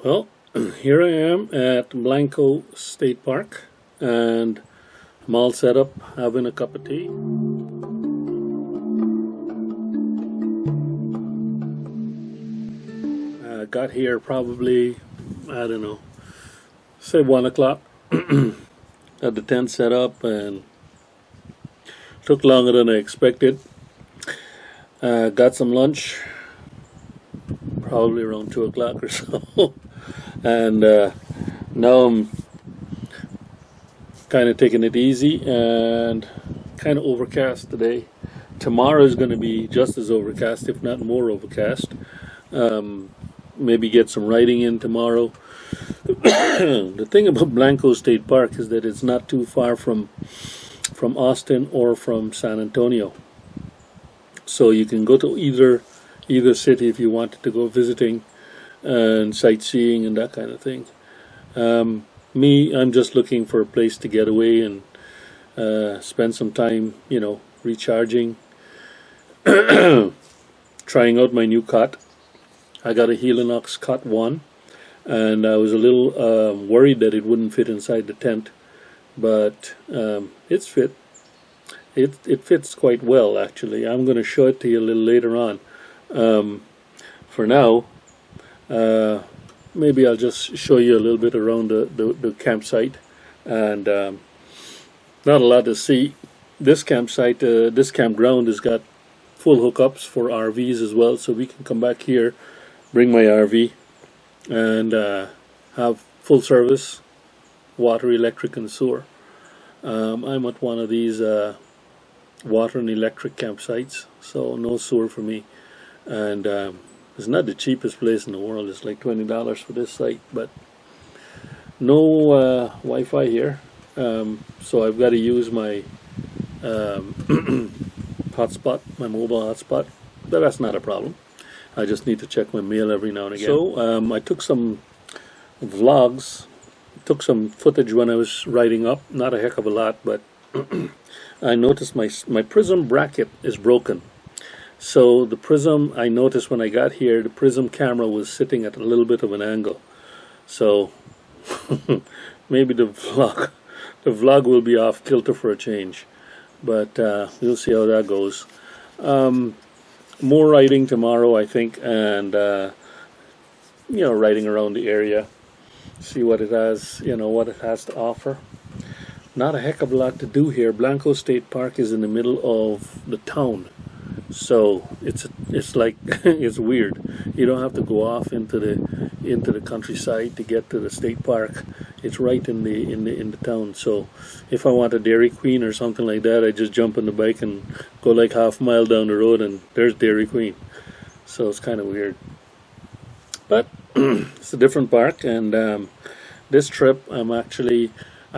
Well, here I am at Blanco State Park, and I'm all set up, having a cup of tea. Got here probably, I don't know, say 1 o'clock. Had the tent set up and took longer than I expected. Got some lunch, probably around 2 o'clock or so. And now I'm kind of taking it easy and kind of overcast today. Tomorrow is going to be just as overcast, if not more overcast. Maybe get some riding in tomorrow. The thing about Blanco State Park is that it's not too far from Austin or from San Antonio. So you can go to either city if you wanted to go visiting and sightseeing and that kind of thing. I'm just looking for a place to get away and spend some time, recharging, trying out my new cot. I got a Helinox Cot 1, and I was a little worried that it wouldn't fit inside the tent, but it's fit. It fits quite well, actually. I'm going to show it to you a little later on. For now, maybe I'll just show you a little bit around the campsite, and not a lot to see. This campsite, this campground has got full hookups for RVs as well, so we can come back here, bring my RV, and have full service, water, electric, and sewer. I'm at one of these water and electric campsites, so no sewer for me. And it's not the cheapest place in the world. It's like $20 for this site, but no Wi-Fi here. So I've got to use my hotspot, my mobile hotspot, but that's not a problem. I just need to check my mail every now and again. So I took some vlogs, took some footage when I was riding up, not a heck of a lot, but I noticed my prism bracket is broken. So the prism, I noticed when I got here, the prism camera was sitting at a little bit of an angle. So maybe the vlog will be off kilter for a change, but we'll see how that goes. More riding tomorrow, I think, and riding around the area, see what it has, what it has to offer. Not a heck of a lot to do here. Blanco State Park is in the middle of the town, so it's like it's weird. You don't have to go off into the countryside to get to the state park. It's right in the town. So if I want a Dairy Queen or something like that, I just jump on the bike and go like half a mile down the road, and there's Dairy Queen. So it's kind of weird, but it's a different park. And this trip, I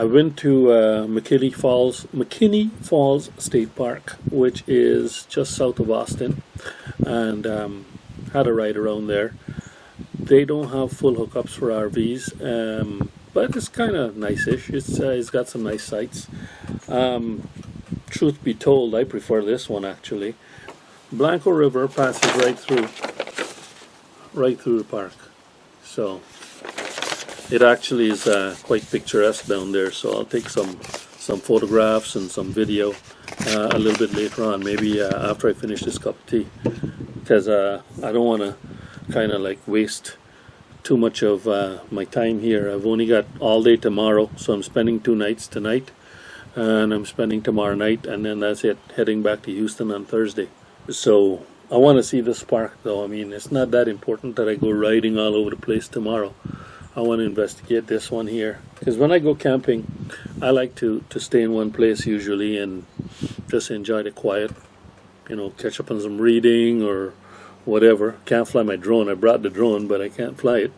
went to McKinney Falls State Park, which is just south of Austin, and had a ride around there. They don't have full hookups for RVs, but it's kind of nice-ish. It's got some nice sights. Truth be told, I prefer this one, actually. Blanco River passes right through the park, so it actually is quite picturesque down there. So I'll take some photographs and some video a little bit later on, maybe after I finish this cup of tea, because I don't want to kind of like waste too much of my time here. I've only got all day tomorrow, so I'm spending 2 nights tonight, and I'm spending tomorrow night, and then that's it, heading back to Houston on Thursday. So I want to see this park, though. I mean, it's not that important that I go riding all over the place tomorrow. I want to investigate this one here, because when I go camping, I like to stay in one place usually and just enjoy the quiet, catch up on some reading or whatever. Can't fly my drone. I brought the drone, but I can't fly it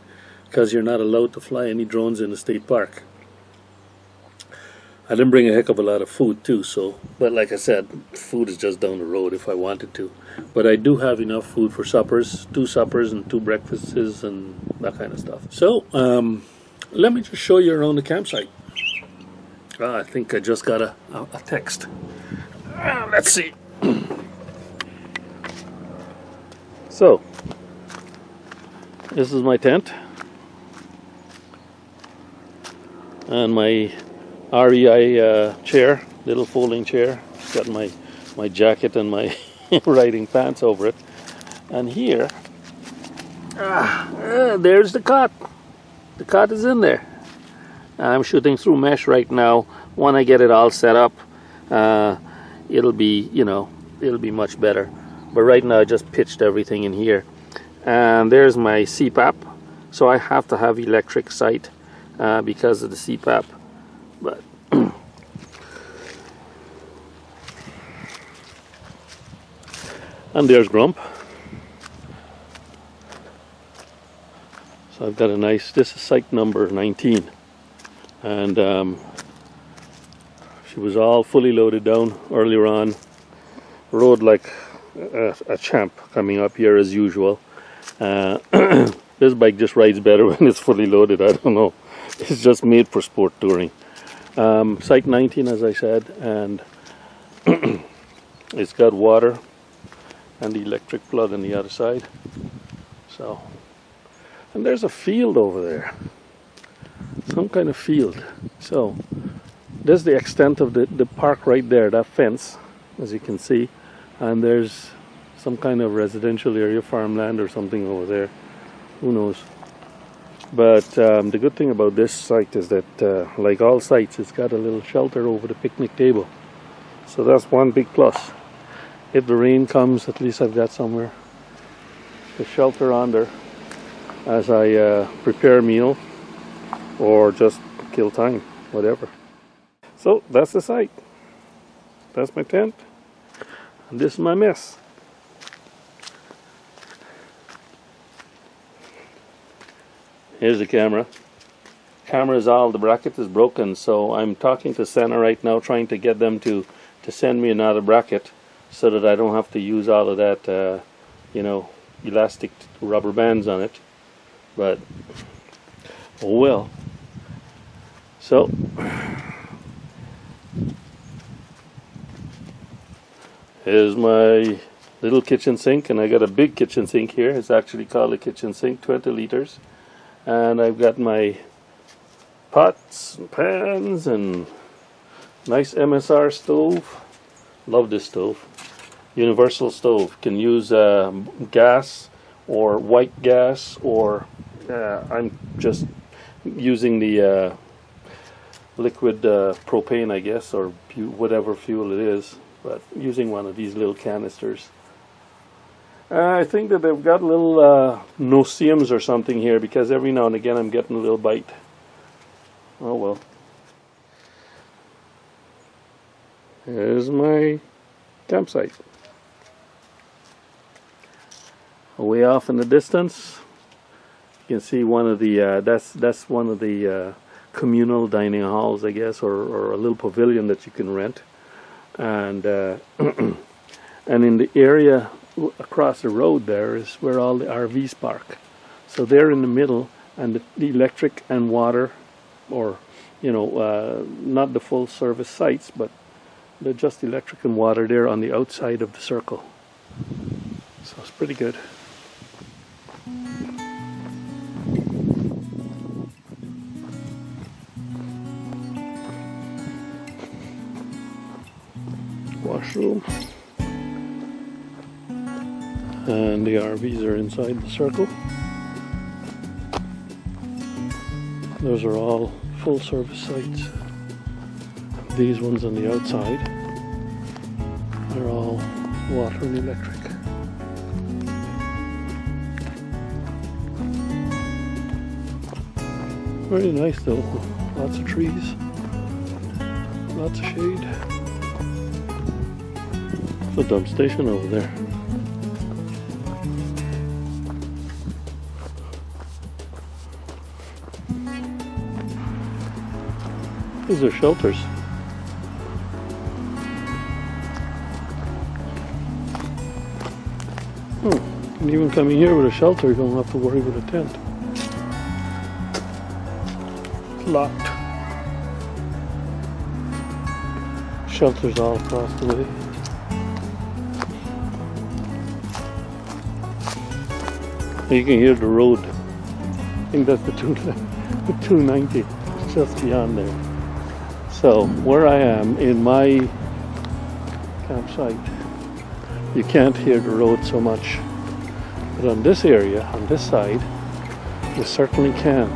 because you're not allowed to fly any drones in the state park. I didn't bring a heck of a lot of food too, but like I said, food is just down the road if I wanted to. But I do have enough food for suppers, 2 suppers and 2 breakfasts and that kind of stuff. So let me just show you around the campsite. I think I just got a text. Let's see. So, this is my tent. And my REI chair, little folding chair. It's got my jacket and my riding pants over it. And here, there's the cot. The cot is in there. I'm shooting through mesh right now. When I get it all set up, it'll be, it'll be much better. But right now I just pitched everything in here. And there's my CPAP. So I have to have electric sight because of the CPAP. But and there's Grump. So I've got a nice, this is site number 19. And she was all fully loaded down earlier on. Rode like a champ coming up here as usual. This bike just rides better when it's fully loaded. I don't know. It's just made for sport touring. Site 19, as I said, and it's got water and the electric plug on the other side. So, and there's a field over there. Some kind of field. So, there's the extent of the park right there, that fence, as you can see. And there's some kind of residential area, farmland or something over there. Who knows? But the good thing about this site is that, like all sites, it's got a little shelter over the picnic table. So that's one big plus. If the rain comes, at least I've got somewhere to shelter under as I prepare a meal or just kill time, whatever. So that's the site. That's my tent. And this is my mess. Here's the camera. Camera is all, the bracket is broken, so I'm talking to Santa right now, trying to get them to send me another bracket so that I don't have to use all of that, elastic rubber bands on it. But, oh well. So, here's my little kitchen sink, and I got a big kitchen sink here. It's actually called a kitchen sink, 20 liters. And I've got my pots and pans and nice MSR stove. Love this stove. Universal stove. Can use gas or white gas, or I'm just using the liquid propane, I guess, or whatever fuel it is. But using one of these little canisters. I think that they've got little no-see-ums or something here, because every now and again I'm getting a little bite. Oh well. Here's my campsite. Way off in the distance, you can see one of the that's one of the communal dining halls, I guess, or a little pavilion that you can rent. And and in the area across the road there is where all the RVs park. So they're in the middle, and the electric and water, or not the full service sites, but they're just electric and water there on the outside of the circle. So it's pretty good. Washroom. And the RVs are inside the circle. Those are all full service sites. These ones on the outside, they're all water and electric. Very nice though, lots of trees, lots of shade. There's a dump station over there. These are shelters. And even coming here with a shelter, you don't have to worry with a tent. It's locked. Shelters all across the way. You can hear the road. I think that's the 290. just beyond there. So where I am in my campsite, you can't hear the road so much. But on this area, on this side, you certainly can.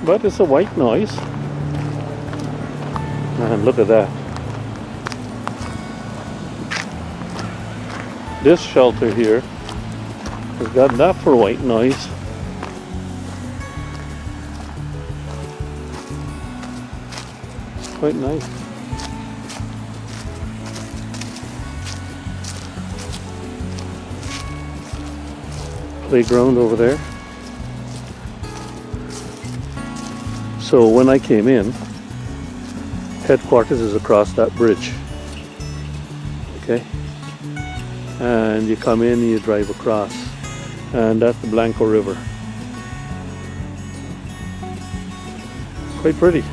But it's a white noise. And look at that. This shelter here has got that for white noise. It's quite nice. Playground over there. So when I came in, headquarters is across that bridge. Okay? And you come in and you drive across. And that's the Blanco River. Quite pretty.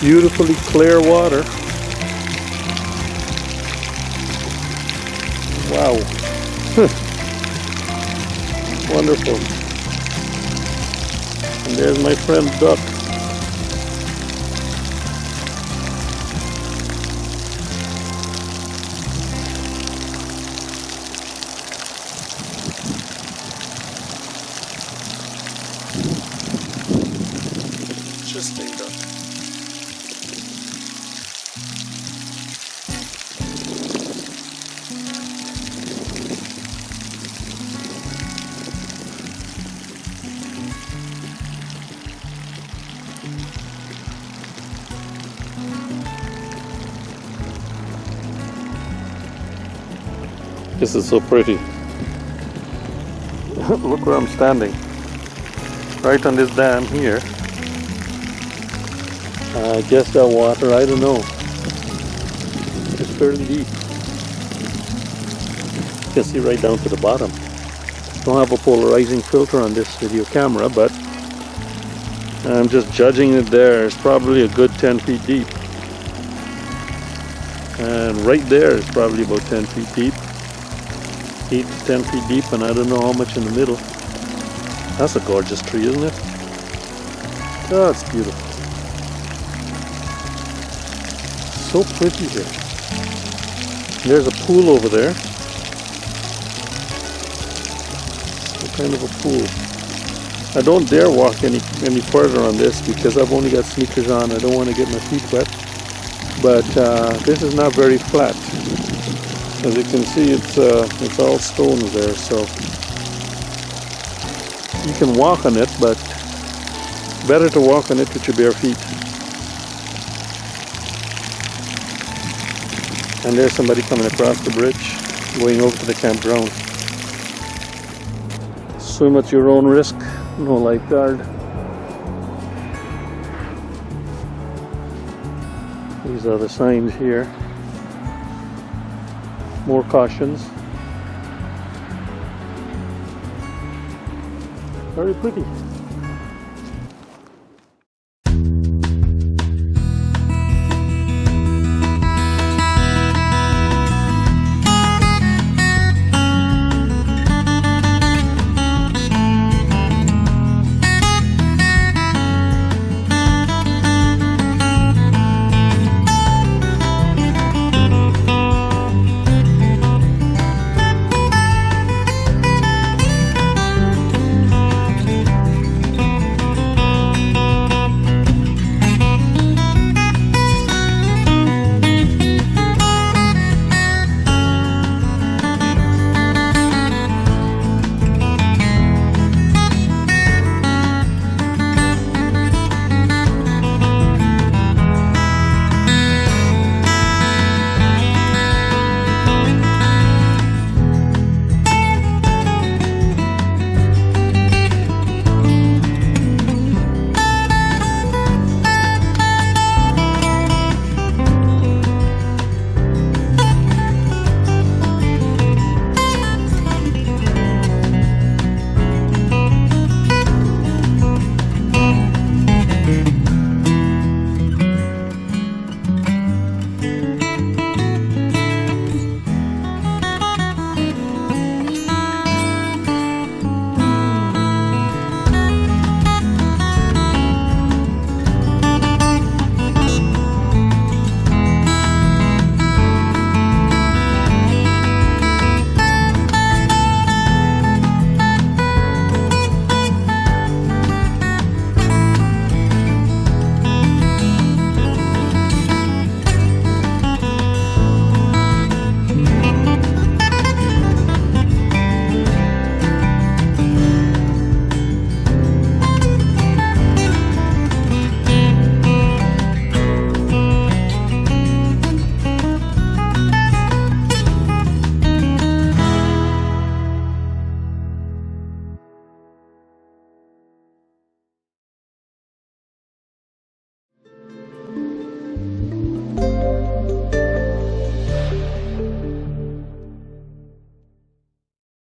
Beautifully clear water. Wow. Wonderful. And there's my friend Duck. Interesting duck. This is so pretty. Look where I'm standing. Right on this dam here. I guess that water, I don't know. It's fairly deep. You can see right down to the bottom. Don't have a polarizing filter on this video camera, but I'm just judging it there. It's probably a good 10 feet deep. And right there is probably about 10 feet deep. 8 to 10 feet deep, and I don't know how much in the middle. That's a gorgeous tree, isn't it? Oh, it's beautiful. So pretty here. There's a pool over there. What kind of a pool? I don't dare walk any further on this because I've only got sneakers on. I don't want to get my feet wet. But this is not very flat. As you can see, it's all stones there, so you can walk on it, but better to walk on it with your bare feet. And there's somebody coming across the bridge, going over to the campground. Swim at your own risk, no lifeguard. These are the signs here. More cautions. Very pretty.